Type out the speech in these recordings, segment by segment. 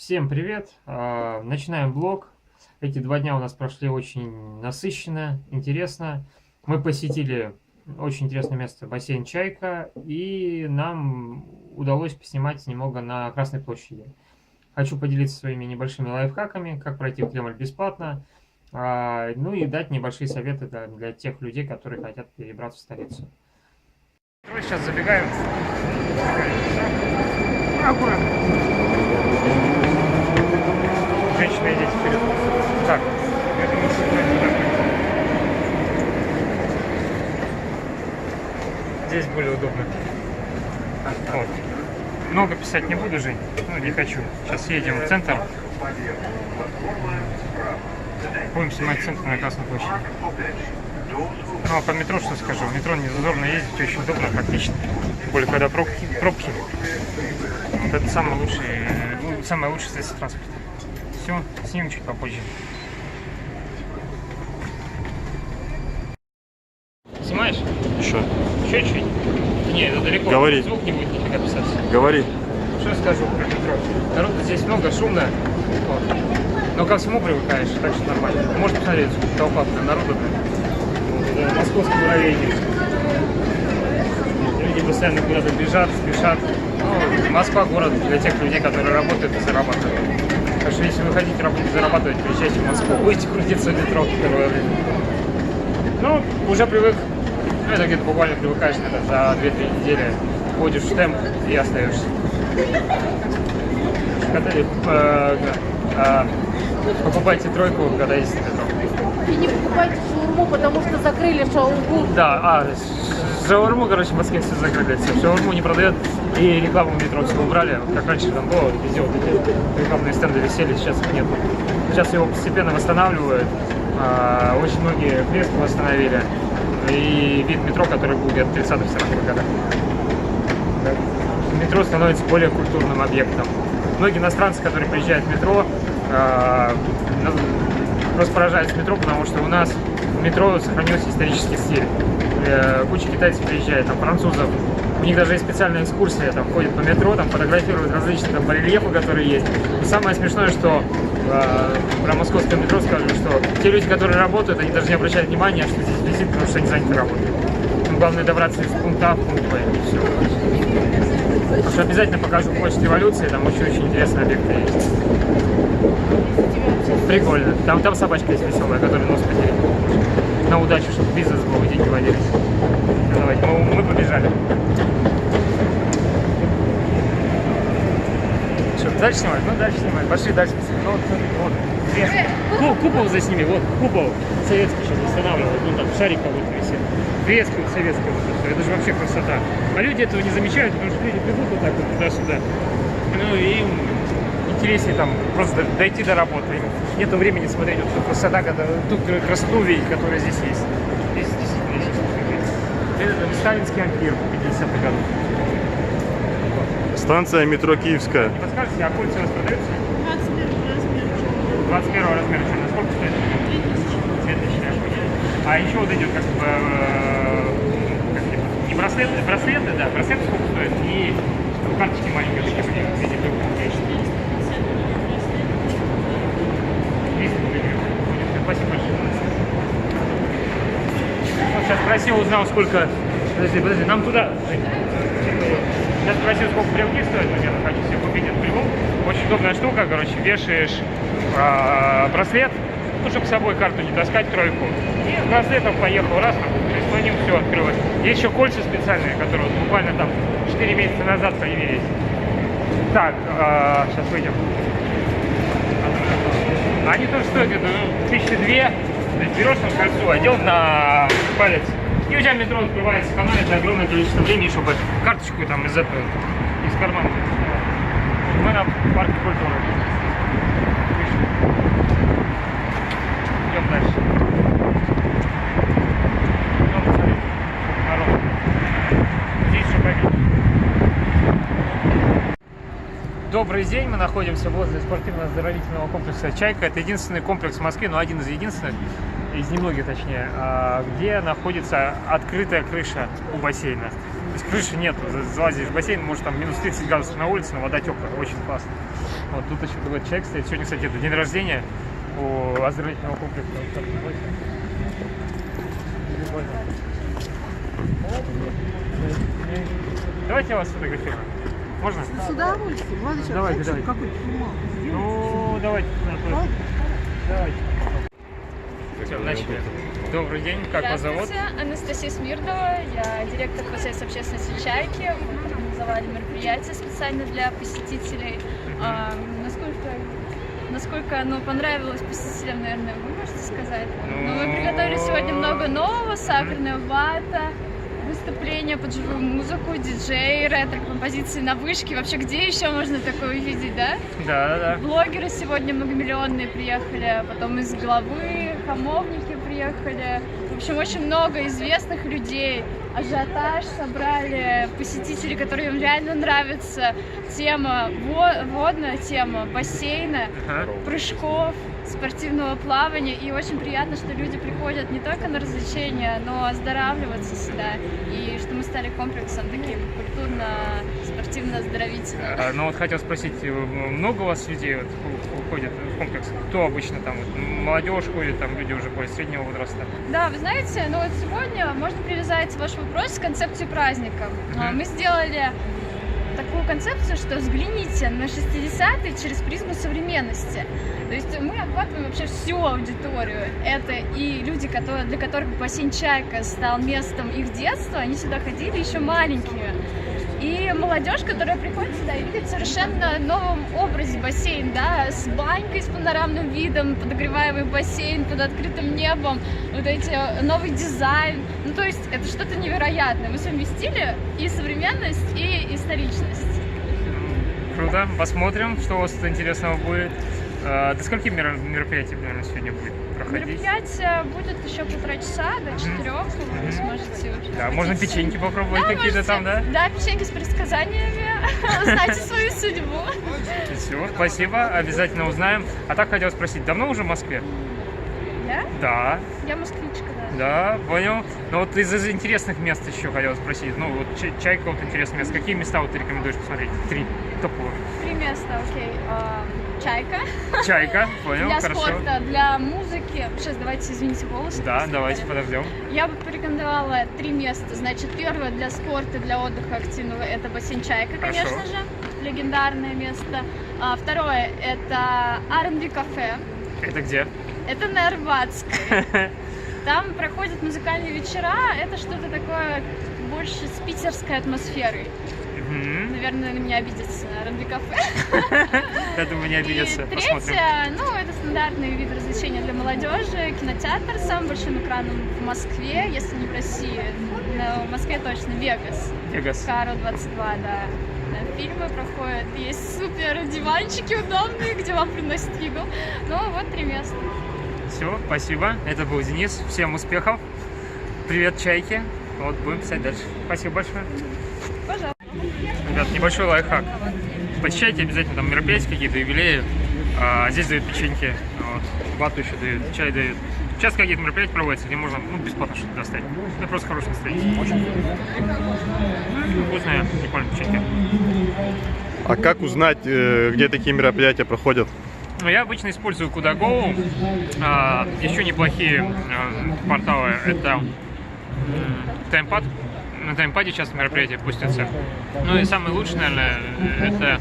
Всем привет! Начинаем блог. Эти 2 дня у нас прошли очень насыщенно, интересно. Мы посетили очень интересное место, бассейн «Чайка», и нам удалось поснимать немного на Красной площади. Хочу поделиться своими небольшими лайфхаками, как пройти в Кремль бесплатно, ну и дать небольшие советы для тех людей, которые хотят перебраться в столицу. Сейчас забегаем. Аккуратно. Женщины и дети вперед. Так, я думаю, что это так. Здесь более удобно. Вот. Много писать не буду, Жень. Ну, не хочу. Сейчас едем в центр. Будем снимать центр на Красной площади. Ну, а по метро что скажу? В метро не зазорно ездить, очень удобно, практично. Тем более, когда пробки. Вот это самое лучшее средство транспорта. Все, снимем чуть попозже. Снимаешь? Еще. Чуть-чуть? Не, это далеко. Говори. Звук не будет нифига писаться. Говори. Что скажу про метро? Народу здесь много, шумно. Вот. Но ко всему привыкаешь, так что нормально. Можешь посмотреть, толпа народу. Вот, московский муравейник. Люди постоянно куда-то бежат, спешат. Ну, Москва город для тех людей, которые работают и зарабатывают. Так что если вы хотите работать и зарабатывать, приезжайте в Москву. Будете крутиться в метро в первое время. Ну, уже привык. Ну, это где-то буквально привыкаешь, наверное, за 2-3 недели. Входишь в темп и остаешься. Покупайте тройку, когда есть метро. И не покупайте шаурму, потому что закрыли шаурму. Да, шаурму, короче, в Москве все закрыли. Все, шаурму не продают, и рекламу в метро все убрали. Как раньше там было, везде вот эти рекламные стенды висели, сейчас их нет. Сейчас его постепенно восстанавливают. Очень многие фрески восстановили. И вид метро, который был где-то в 30-40-х годах. Метро становится более культурным объектом. Многие иностранцы, которые приезжают в метро, просто поражаются метро, потому что у нас в метро сохранился исторический стиль. Куча китайцев приезжает, там, французов. У них даже есть специальная экскурсия, там, ходят по метро, там, фотографируют различные там, барельефы, которые есть. И самое смешное, что про московское метро скажу, что те люди, которые работают, они даже не обращают внимания, что здесь висит, потому что они заняты работой. Им главное добраться из пункта А в пункт Б, и все. Так что обязательно покажу площадь Революции, там очень интересные объекты есть. Прикольно. Там собачка есть веселая, которая нос потеряет. На удачу, чтобы бизнес был и деньги водились. Давайте, мы побежали. Что, дальше снимать? Ну, дальше снимать. Пошли дальше. Ну, вот. Ну, купол засними, вот, купол советский сейчас восстанавливают. Ну, там шарик какой-то висит. Фрески советские, вот это же вообще красота. А люди этого не замечают, потому что люди бегут вот так вот туда-сюда. Ну, и им интереснее там просто дойти до работы. Им нету времени смотреть вот эту красоту, ту красоту увидеть, которая здесь есть. Здесь действительно есть. Это сталинский ампир 50-х годов. Станция метро Киевская. Не подскажете, а кольца у вас продаются? 21 размер. 21 размера. Что, насколько стоит? 2000, я понял. А еще вот эти вот как бы не браслеты, да, браслеты сколько стоят? И карточки маленькие такие были в виде трубок. 200 рублей. Спасибо большое. Вот сейчас спросил, узнал, сколько. Подожди, нам туда. Сейчас спросил, сколько брелки стоят, но я хочу себе купить этот брелок. Очень удобная штука, короче, вешаешь браслет, ну, чтобы с собой карту не таскать, тройку. И браслетом поехал, раз, то есть по ним все открылось. Есть еще кольца специальные, которые вот буквально там 4 месяца назад появились. Так, сейчас выйдем. Они тоже стоят где-то 1002. То есть берешь там кольцо, одел на палец. И у тебя метро открывается, экономится огромное количество времени, чтобы карточку там из кармана. Мы на парке культуры. Идем дальше. Народ. Здесь еще победить. Добрый день, мы находимся возле спортивно-оздоровительного комплекса «Чайка». Это единственный комплекс в Москве, но один из единственных, из немногих точнее, где находится открытая крыша у бассейна. То есть крыши нет, залазишь в бассейн, может там минус 30 градусов на улице, но вода теплая, очень классно. Вот тут еще другой человек стоит. Сегодня, кстати, это день рождения у оздоровительного комплекса. Давайте я вас сфотографирую. Можно? С удовольствием. Ладно, сейчас. Давайте, давайте. Какой-то снимал. Ну, давайте. Давайте. Все, начали. Добрый день, как вас зовут? Здравствуйте, Анастасия Смирдова, я директор ПСС общественности «Чайки». Мы организовали мероприятие специально для посетителей. Насколько оно понравилось посетителям, наверное, вы можете сказать? Но мы приготовили сегодня много нового: сахарная вата, выступления под живую музыку, диджей, ретро-композиции на вышке. Вообще, где еще можно такое увидеть, да? Да. Блогеры сегодня многомиллионные приехали, потом из Главы, хамовники приехали. В общем, очень много известных людей. Ажиотаж собрали посетители, которым реально нравится тема водная, тема бассейна, прыжков, спортивного плавания. И очень приятно, что люди приходят не только на развлечения, но оздоравливаться сюда. И что мы стали комплексом таким культурно-спортивно-оздоровительным. Ну вот хотел спросить, много у вас людей вот ходит в комплекс? Кто обычно там? Вот, молодежь ходит, там люди уже более среднего возраста? Да, вы знаете, ну вот сегодня можно привязать ваш вопрос к концепции праздника. Мы сделали такую концепцию, что взгляните на 60-е через призму современности. То есть мы охватываем вообще всю аудиторию. Это и люди, для которых бассейн «Чайка» стал местом их детства, они сюда ходили еще маленькие. И молодежь, которая приходит сюда и видит совершенно новом образе бассейн, да, с банькой, с панорамным видом, подогреваемый бассейн под открытым небом, вот эти новый дизайн. Ну, то есть это что-то невероятное. Мы совместили и современность, и историчность. Круто. Посмотрим, что у вас тут интересного будет. До скольки мероприятий, наверное, сегодня будет проходить? Мероприятие будет еще 1,5 часа, до 4, вы сможете вообще. Да, можно печеньки попробовать какие-то там, да? Да, печеньки с предсказаниями. Узнайте свою судьбу. Все, спасибо, обязательно узнаем. А так хотел спросить, давно уже в Москве? Я? Да. Я москвичка, да. Да, понял. Но вот из интересных мест еще хотел спросить. Ну, вот «Чайка» вот интересное место. Какие места вот ты рекомендуешь посмотреть? 3 топовых. 3 места, окей. «Чайка». «Чайка», понял, для хорошо. спорта, для музыки. Сейчас давайте, извините, голос. Да, давайте подождем. Я бы порекомендовала 3 места. Значит, первое для спорта, для отдыха активного — это бассейн «Чайка», конечно же. Легендарное место. Второе — это R&B кафе. Это где? Это на Арбатской. Там проходят музыкальные вечера. Это что-то такое больше с питерской атмосферой. Наверное, на меня обидятся на R&B кафе. Я думаю, не обидятся. И третье, ну, это стандартный вид развлечения для молодежи. Кинотеатр с самым большим экраном в Москве, если не в России. Но в Москве точно Вегас. Вегас. Каро 22, да. Фильмы проходят. Есть супер диванчики удобные, где вам приносят еду. Ну, вот 3 места. Все, спасибо. Это был Денис. Всем успехов. Привет, «Чайки». Вот, будем писать дальше. Спасибо большое. Пожалуйста. Ребят, небольшой лайфхак. Посещайте обязательно там мероприятия какие-то, юбилеи. Здесь дают печеньки, вот, вату еще дают, чай дают. Сейчас какие-то мероприятия проводятся, где можно бесплатно что-то достать. Это просто хорошее настроение. Очень вкусные, прикольные печеньки. А как узнать, где такие мероприятия проходят? Ну, я обычно использую Куда.Go. Еще неплохие порталы — это Таймпад. На Таймпаде сейчас мероприятия пустятся. Ну и самый лучший, наверное, это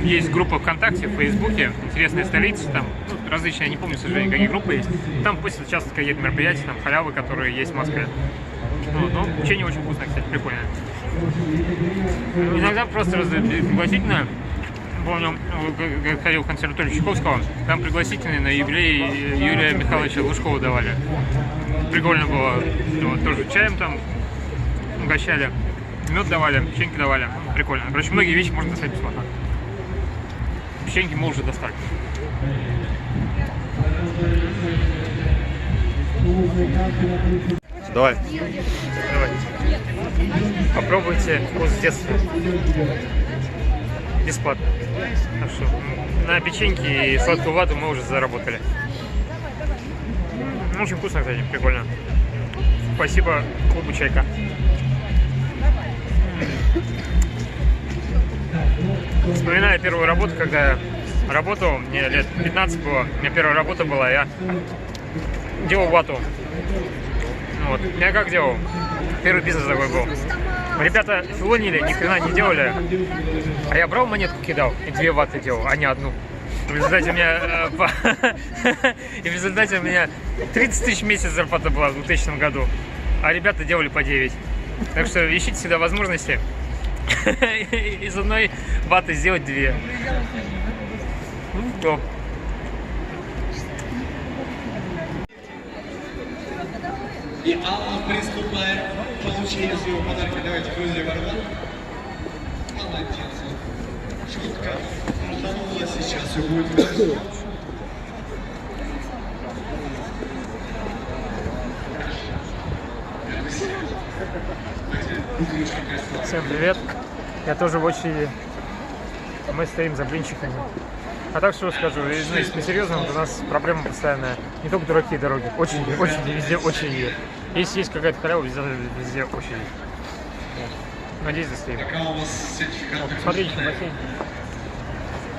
есть группа ВКонтакте, в Фейсбуке, интересные столицы, там различные, я не помню, к сожалению, какие группы есть. Там пустят часто какие-то мероприятия, там халявы, которые есть в Москве. Ну, печенье очень вкусное, кстати, прикольное. Иногда просто раздают пригласительное. Помню, ходил в консерваторию Чайковского, там пригласительные на юбилей Юрия Михайловича Лужкова давали. Прикольно было. Вот, тоже чаем там угощали, мед давали, печеньки давали. Прикольно. Короче, многие вещи можно достать бесплатно. Печеньки мы уже достали. Давай. Давай. Попробуйте вкус детства. Бесплатно. Так что на печеньки и сладкую вату мы уже заработали. Очень вкусно, кстати, прикольно. Спасибо клубу «Чайка». Вспоминаю первую работу, когда я работал, мне лет 15 было, у меня первая работа была, я делал вату. Вот. Я как делал? Первый бизнес такой был. Ребята филонили, ни хрена не делали, а я брал монетку, кидал и 2 ваты делал, а не одну. В результате у меня 30 тысяч в месяц зарплата была в 2000 году, а ребята делали по 9. Так что ищите всегда возможности из одной ваты сделать 2. Топ. И Алла приступает к получению своего подарка. Давайте, друзья, ворвать. Молодец. Шутка. Утонула сейчас, все будет хорошо. Всем привет. Я тоже в очереди. Мы стоим за блинчиками. А так что скажу, если серьезно, у нас проблема постоянная. Не только дуракие дороги, очереди, везде очереди. Если есть какая-то халява, везде очередь. Надеюсь, достоим. Какая у вас сертификат? Вот, посмотрите на бассейн.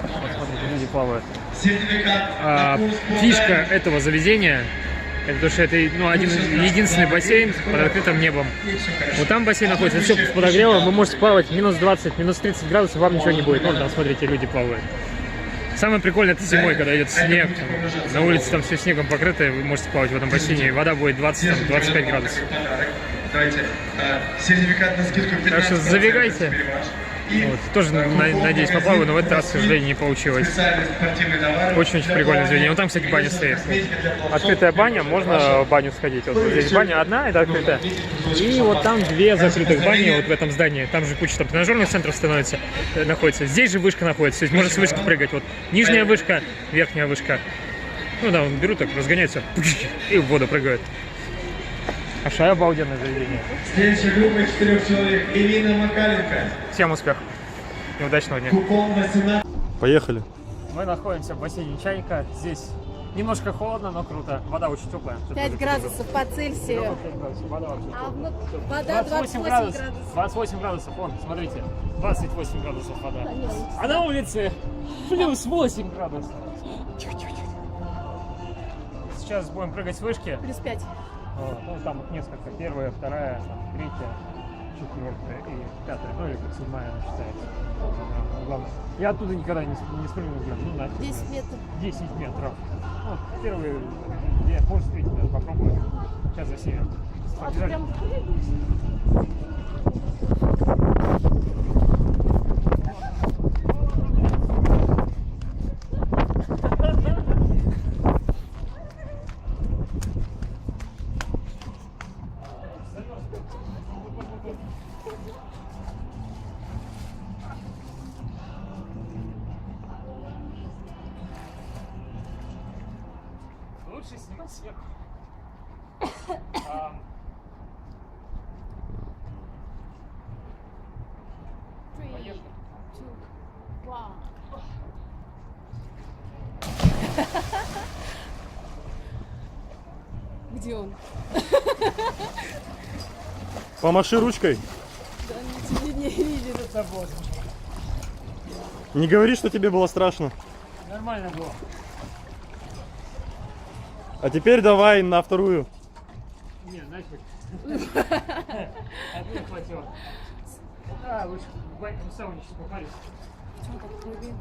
Вот, смотрите, люди плавают. Сертификат. Фишка этого заведения, это то, что это единственный бассейн под открытым небом. Вот там бассейн находится, все под подогревом, вы можете плавать минус 20, минус 30 градусов, вам ничего не будет. Вон там, смотрите, люди плавают. Самое прикольное это зимой, когда идет снег, там, на улице там все снегом покрыто, вы можете плавать в этом бассейне, и вода будет 20-25 градусов. Давайте, сертификат на скидку 15%. Так что забегайте. Вот, тоже надеюсь поплаваю, но в этот раз, к сожалению, не получилось. Очень-очень прикольное заведение. Вот там, кстати, баня стоит. Открытая баня, можно в баню сходить. Вот здесь баня одна, это открытая. И вот там 2 закрытых бани вот в этом здании. Там же куча там тренажерных центров находится. Здесь же вышка находится. То есть можно с вышки прыгать. Вот нижняя вышка, верхняя вышка. Ну да, берут так, разгоняются и в воду прыгают. Аж обалденное заведение. Следующая группа 4 человек. Ирина Макаленко. Всем успехов и удачного дня. Купон 18. Поехали. Мы находимся в бассейне Чайка. Здесь немножко холодно, но круто. Вода очень теплая. 5 градусов по Цельсию. Вода вообще А теплая. вода 28 градусов. 28 градусов, вон, смотрите. 28 градусов вода. А на улице плюс 8 градусов. Сейчас будем прыгать с вышки. Плюс 5. Вот, ну, там вот несколько. Первая, вторая, там, третья, четвертая и пятая. Ну или как 7-я она считается. Ну, главное. Я оттуда никогда не спрыгну. Ну, нафиг. 10 метров. 10 метров. Ну, первые 2, может, 3 даже попробую. Сейчас засеем. А ты прям лучше снимать сверху. 3, 2, 1. Где он? Помаши ручкой. Да, тебя не видит. Не говори, что тебе было страшно. Нормально было. А теперь давай на вторую. Не, нафиг. Одну хватило. Да, лучше в сауне сейчас попались. Почему так прыгает?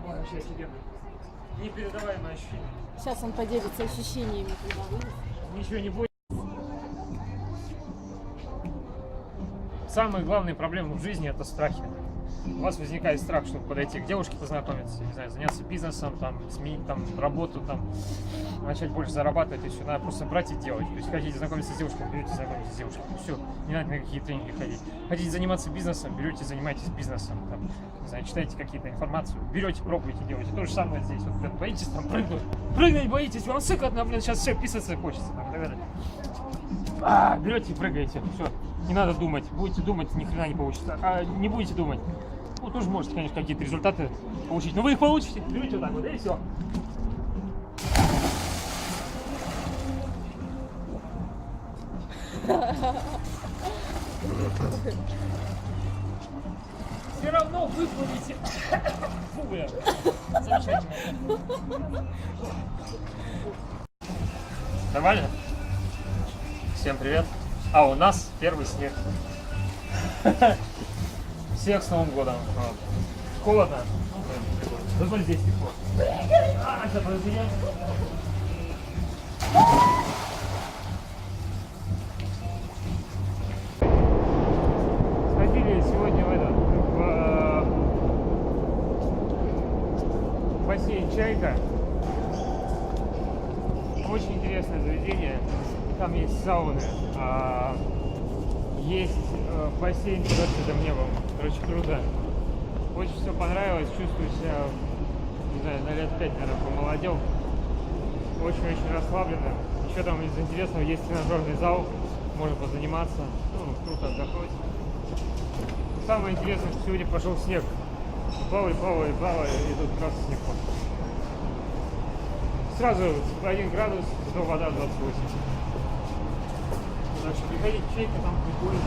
Ладно, вообще офигенно. Непередаваемое ощущение. Сейчас он поделится ощущениями, когда вылез. Ничего не будет. Самые главные проблемы в жизни — это страхи. У вас возникает страх, чтобы подойти к девушке, познакомиться, не знаю, заняться бизнесом, там, сменить там работу, там, начать больше зарабатывать, и все. Надо просто брать и делать. То есть хотите знакомиться с девушкой, берете, знакомитесь с девушкой. Все, не надо на какие тренинги ходить. Хотите заниматься бизнесом, берете, занимайтесь бизнесом. Там, не знаю, читайте какие-то информацию, берете, пробуйте, делайте. То же самое здесь. Вот, блин, боитесь там прыгнуть, прыгнуть боитесь, вам сыкотно, блин, сейчас все писаться хочется. Там, берете и прыгаете. Все, не надо думать. Будете думать, ни хрена не получится. А не будете думать, ну, тоже можете, конечно, какие-то результаты получить. Но вы их получите. Берете вот так вот, и все. все равно выплывете. Фу, бля. Замечательно. Нормально? Всем привет. А у нас первый снег. Всех с Новым годом. Холодно. Зато здесь тепло. Сейчас подожди. Сходили сегодня в бассейн «Чайка». Очень интересное заведение. Там есть сауны, есть бассейн с открытым небом. Короче, круто. Очень все понравилось, чувствую себя, не знаю, на лет 5, наверное, помолодел. Очень-очень расслабленно. Еще там из интересного есть тренажерный зал, можно позаниматься, ну, круто отдохнуть. Самое интересное, что сегодня пошел снег. Плавали, и тут как раз снег пошел. Сразу 1 градус, до вода 28. Так что приходите, «Чайка», там прикольно.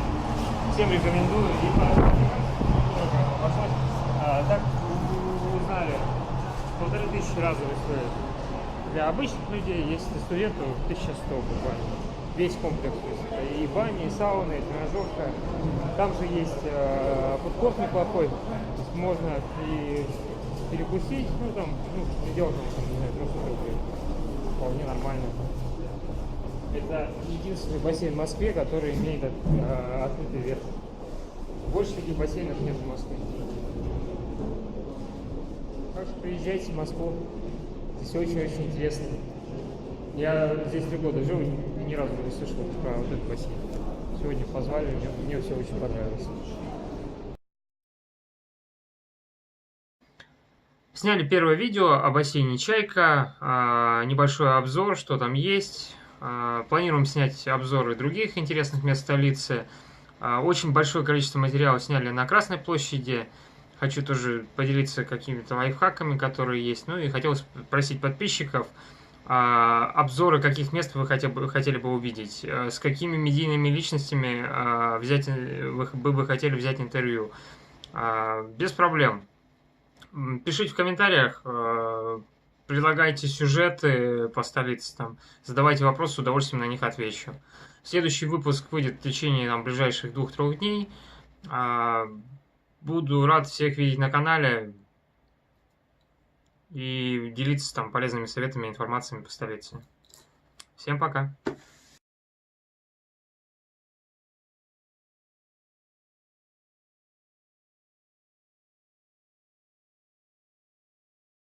Всем рекомендую. Так узнали, 1500 разовый стоит. Для обычных людей, если ты студент, то 1100 буквально. Весь комплекс. То есть это и баня, и сауна, и тренажерка. Там же есть фудкорт неплохой. То есть можно и перекусить, ну там, делать там, не знаю, 300 рублей. Вполне нормально. Это единственный бассейн в Москве, который имеет открытый верх. Больше таких бассейнов нет в Москве. Так что приезжайте в Москву. Здесь очень-очень интересно. Я здесь 3 года жил и ни разу не слышал про вот этот бассейн. Сегодня позвали, мне все очень понравилось. Сняли первое видео о бассейне «Чайка», небольшой обзор, что там есть. Планируем снять обзоры других интересных мест столицы. Очень большое количество материала сняли на Красной площади. Хочу тоже поделиться какими-то лайфхаками, которые есть. Ну и хотелось спросить подписчиков, обзоры каких мест вы хотели бы увидеть, с какими медийными личностями вы бы хотели взять интервью. Без проблем. Пишите в комментариях, предлагайте сюжеты по столице, там, задавайте вопросы, с удовольствием на них отвечу. Следующий выпуск выйдет в течение ближайших 2-3 дней. Буду рад всех видеть на канале и делиться там полезными советами и информацией по столице. Всем пока!